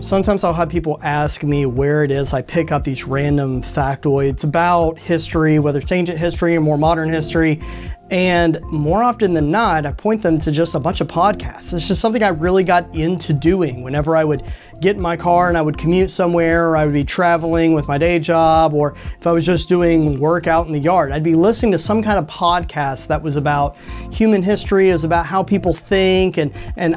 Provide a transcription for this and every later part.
Sometimes I'll have people ask me where it is I pick up these random factoids about history, whether it's ancient history or more modern history. And more often than not, I point them to just a bunch of podcasts. It's just something I really got into doing whenever I would get in my car and I would commute somewhere, or I would be traveling with my day job, or if I was just doing work out in the yard, I'd be listening to some kind of podcast that was about human history, is about how people think, and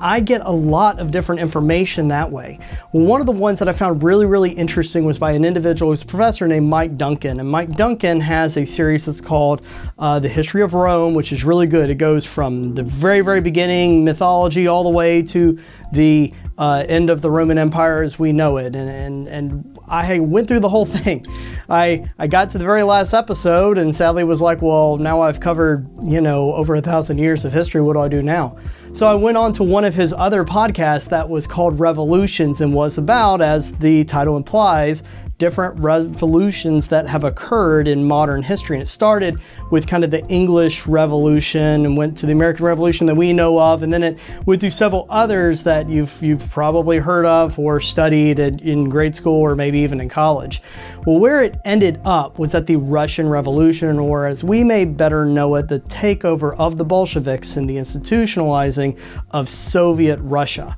I get a lot of different information that way. One of the ones that I found really interesting was by an individual who's a professor named Mike Duncan. And Mike Duncan has a series that's called The History of Rome, which is really good. It goes from the very beginning, mythology, all the way to the end of the Roman Empire as we know it. And I went through the whole thing. I got to the very last episode and sadly was like, well, now I've covered, over 1,000 years of history. What do I do now? So I went on to one of his other podcasts that was called Revolutions, and was about, as the title implies, different revolutions that have occurred in modern history. And it started with kind of the English Revolution and went to the American Revolution that we know of, and then it went through several others that you've probably heard of or studied in grade school or maybe even in college. Well, where it ended up was at the Russian Revolution, or as we may better know it, the takeover of the Bolsheviks and the institutionalizing of Soviet Russia.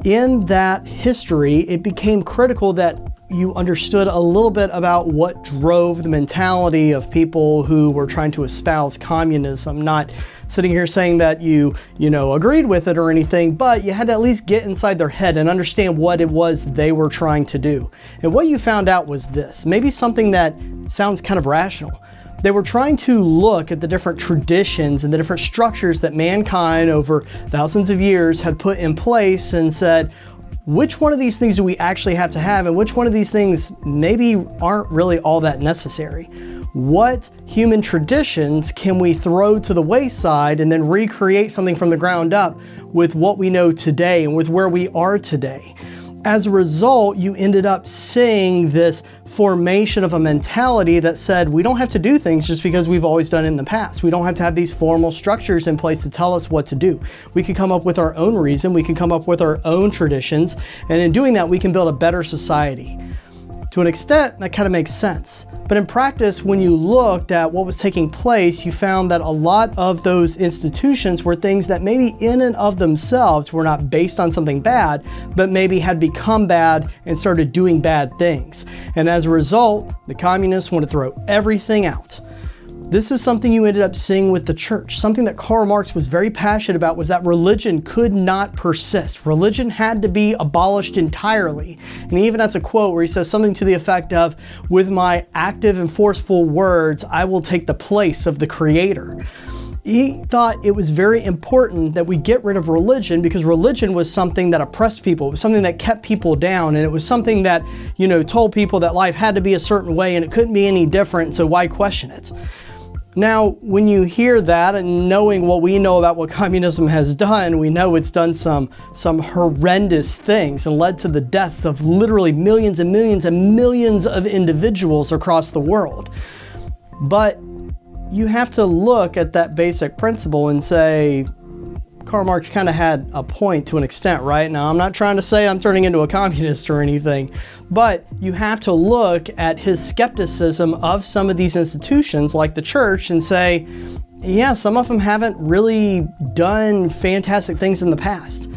In that history, it became critical that you understood a little bit about what drove the mentality of people who were trying to espouse communism. Not sitting here saying that you agreed with it or anything, but you had to at least get inside their head and understand what it was they were trying to do. And what you found out was this, maybe something that sounds kind of rational. They were trying to look at the different traditions and the different structures that mankind over thousands of years had put in place and said, which one of these things do we actually have to have, and which one of these things maybe aren't really all that necessary? What human traditions can we throw to the wayside and then recreate something from the ground up with what we know today and with where we are today? As a result, you ended up seeing this formation of a mentality that said we don't have to do things just because we've always done it in the past. We don't have to have these formal structures in place to tell us what to do. We can come up with our own reason, we can come up with our own traditions, and in doing that we can build a better society. To an extent, that kind of makes sense. But in practice, when you looked at what was taking place, you found that a lot of those institutions were things that maybe in and of themselves were not based on something bad, but maybe had become bad and started doing bad things. And as a result, the communists want to throw everything out. This is something you ended up seeing with the church. Something that Karl Marx was very passionate about was that religion could not persist. Religion had to be abolished entirely. And he even has a quote where he says something to the effect of, with my active and forceful words, I will take the place of the Creator. He thought it was very important that we get rid of religion because religion was something that oppressed people. It was something that kept people down, and it was something that, told people that life had to be a certain way and it couldn't be any different, so why question it? Now, when you hear that and knowing what we know about what communism has done, we know it's done some horrendous things and led to the deaths of literally millions and millions and millions of individuals across the world. But you have to look at that basic principle and say, Karl Marx kind of had a point to an extent, right? Now, I'm not trying to say I'm turning into a communist or anything, but you have to look at his skepticism of some of these institutions like the church and say, yeah, some of them haven't really done fantastic things in the past.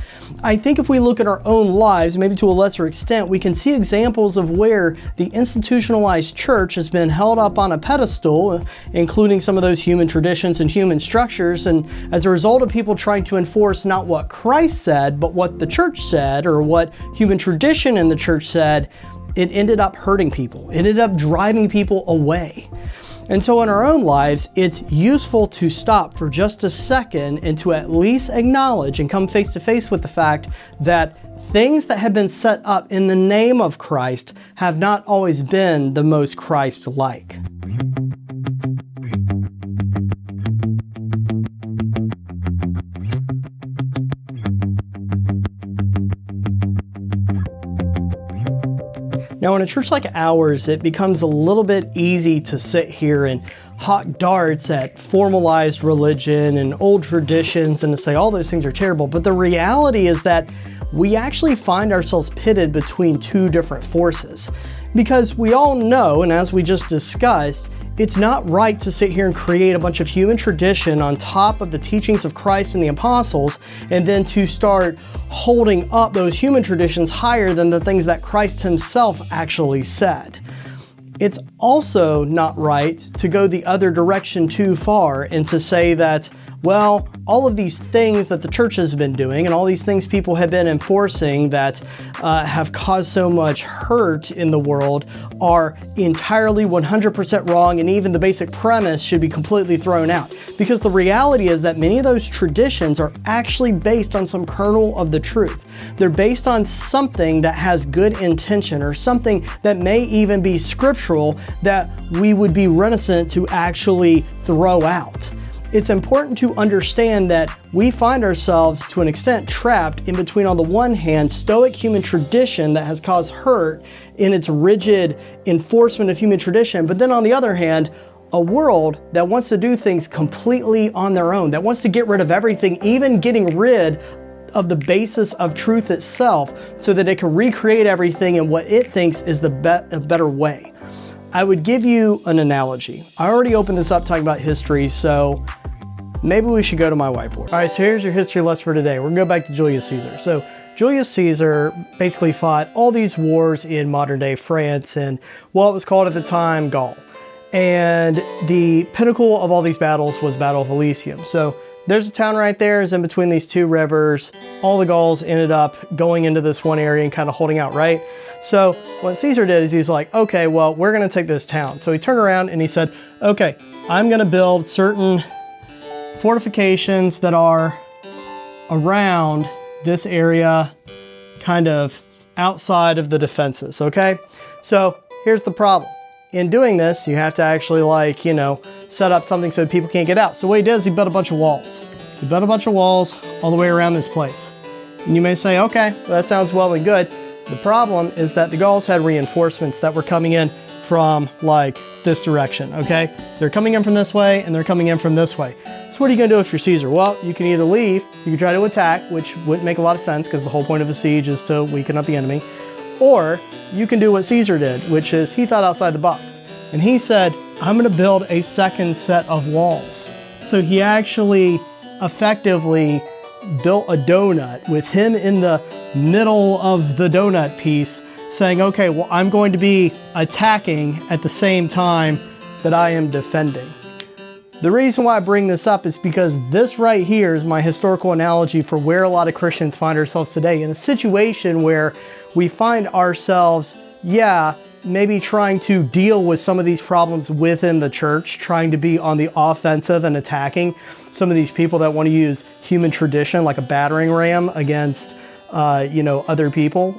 I think if we look at our own lives, maybe to a lesser extent, we can see examples of where the institutionalized church has been held up on a pedestal, including some of those human traditions and human structures, and as a result of people trying to enforce not what Christ said, but what the church said, or what human tradition in the church said, it ended up hurting people. It ended up driving people away. And so in our own lives, it's useful to stop for just a second and to at least acknowledge and come face to face with the fact that things that have been set up in the name of Christ have not always been the most Christ-like. Now, in a church like ours, it becomes a little bit easy to sit here and hawk darts at formalized religion and old traditions and to say all those things are terrible. But the reality is that we actually find ourselves pitted between two different forces. Because we all know, and as we just discussed, it's not right to sit here and create a bunch of human tradition on top of the teachings of Christ and the apostles, and then to start holding up those human traditions higher than the things that Christ himself actually said. It's also not right to go the other direction too far and to say that, well, all of these things that the church has been doing and all these things people have been enforcing that have caused so much hurt in the world are entirely 100% wrong, and even the basic premise should be completely thrown out. Because the reality is that many of those traditions are actually based on some kernel of the truth. They're based on something that has good intention, or something that may even be scriptural that we would be reticent to actually throw out. It's important to understand that we find ourselves, to an extent, trapped in between, on the one hand, Stoic human tradition that has caused hurt in its rigid enforcement of human tradition, but then on the other hand, a world that wants to do things completely on their own, that wants to get rid of everything, even getting rid of the basis of truth itself, so that it can recreate everything in what it thinks is a better way. I would give you an analogy. I already opened this up talking about history, so maybe we should go to my whiteboard. All right, so here's your history lesson for today. We're gonna go back to Julius Caesar. So Julius Caesar basically fought all these wars in modern day France and what was called at the time Gaul. And the pinnacle of all these battles was Battle of Elysium. So there's a town right there, is in between these two rivers. All the Gauls ended up going into this one area and kind of holding out, right? So what Caesar did is he's like, okay, well, we're gonna take this town. So he turned around and he said, okay, I'm gonna build certain fortifications that are around this area, kind of outside of the defenses, okay? So here's the problem. In doing this, you have to actually set up something so people can't get out. So what he did is he built a bunch of walls. He built a bunch of walls all the way around this place. And you may say, okay, well, that sounds well and good. The problem is that the Gauls had reinforcements that were coming in from this direction, okay? So they're coming in from this way and they're coming in from this way. So what are you gonna do if you're Caesar? Well, you can either leave, you can try to attack, which wouldn't make a lot of sense because the whole point of a siege is to weaken up the enemy, or you can do what Caesar did, which is he thought outside the box. And he said, I'm gonna build a second set of walls. So he actually effectively built a donut with him in the middle of the donut piece, saying, okay, well, I'm going to be attacking at the same time that I am defending. The reason why I bring this up is because this right here is my historical analogy for where a lot of Christians find ourselves today, in a situation where we find ourselves, maybe trying to deal with some of these problems within the church, trying to be on the offensive and attacking some of these people that want to use human tradition like a battering ram against other people,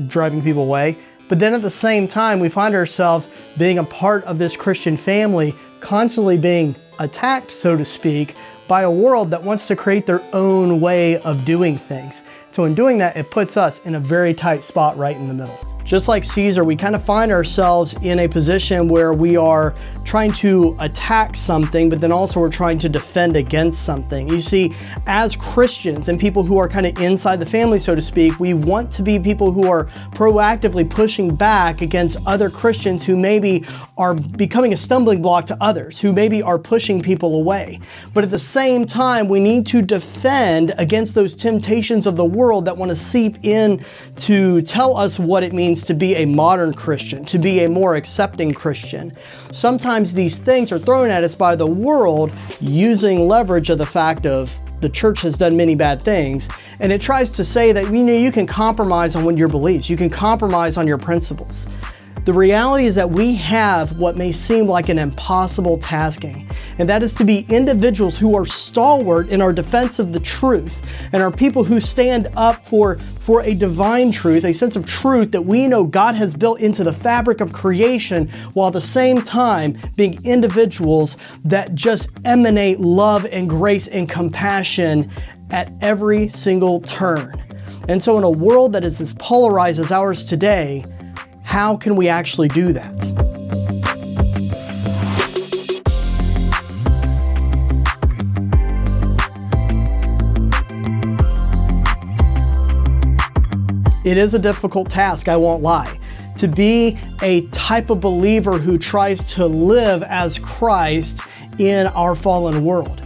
driving people away. But then at the same time, we find ourselves being a part of this Christian family, constantly being attacked, so to speak, by a world that wants to create their own way of doing things. So in doing that, it puts us in a very tight spot right in the middle. Just like Caesar, we kind of find ourselves in a position where we are trying to attack something, but then also we're trying to defend against something. You see, as Christians and people who are kind of inside the family, so to speak, we want to be people who are proactively pushing back against other Christians who maybe are becoming a stumbling block to others, who maybe are pushing people away. But at the same time, we need to defend against those temptations of the world that want to seep in to tell us what it means to be a modern Christian, to be a more accepting Christian. Sometimes these things are thrown at us by the world using leverage of the fact of the church has done many bad things, and it tries to say that you can compromise on your beliefs, you can compromise on your principles. The reality is that we have what may seem like an impossible tasking, and that is to be individuals who are stalwart in our defense of the truth, and are people who stand up for a divine truth, a sense of truth that we know God has built into the fabric of creation, while at the same time being individuals that just emanate love and grace and compassion at every single turn. And so in a world that is as polarized as ours today, how can we actually do that? It is a difficult task, I won't lie. To be a type of believer who tries to live as Christ in our fallen world.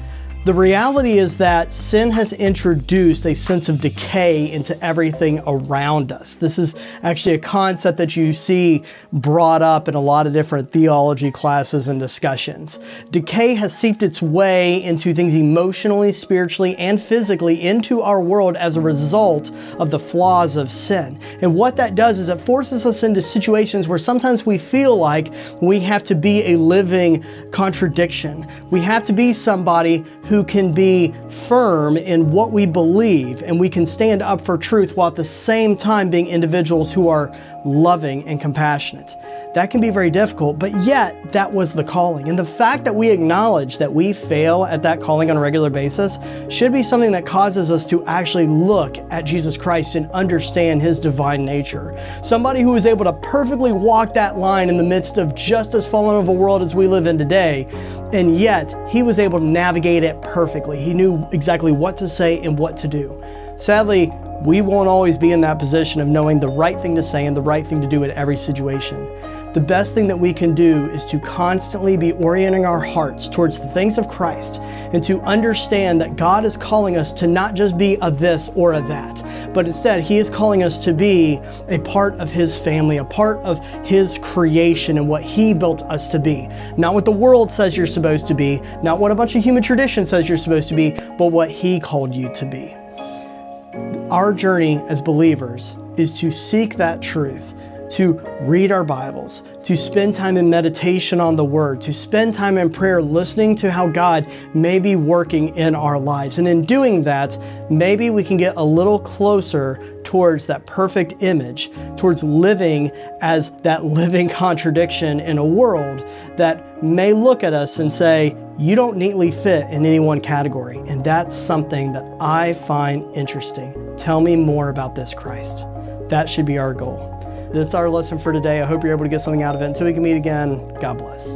The reality is that sin has introduced a sense of decay into everything around us. This is actually a concept that you see brought up in a lot of different theology classes and discussions. Decay has seeped its way into things emotionally, spiritually, and physically into our world as a result of the flaws of sin. And what that does is it forces us into situations where sometimes we feel like we have to be a living contradiction. We have to be somebody who can be firm in what we believe, and we can stand up for truth while at the same time being individuals who are loving and compassionate. That can be very difficult, but yet that was the calling. And the fact that we acknowledge that we fail at that calling on a regular basis should be something that causes us to actually look at Jesus Christ and understand his divine nature. Somebody who was able to perfectly walk that line in the midst of just as fallen of a world as we live in today, and yet he was able to navigate it perfectly. He knew exactly what to say and what to do. Sadly, we won't always be in that position of knowing the right thing to say and the right thing to do in every situation. The best thing that we can do is to constantly be orienting our hearts towards the things of Christ and to understand that God is calling us to not just be a this or a that, but instead he is calling us to be a part of his family, a part of his creation and what he built us to be. Not what the world says you're supposed to be, not what a bunch of human tradition says you're supposed to be, but what he called you to be. Our journey as believers is to seek that truth, to read our Bibles, to spend time in meditation on the Word, to spend time in prayer listening to how God may be working in our lives. And in doing that, maybe we can get a little closer towards that perfect image, towards living as that living contradiction in a world that may look at us and say, you don't neatly fit in any one category. And that's something that I find interesting. Tell me more about this, Christ. That should be our goal. That's our lesson for today. I hope you're able to get something out of it. Until we can meet again, God bless.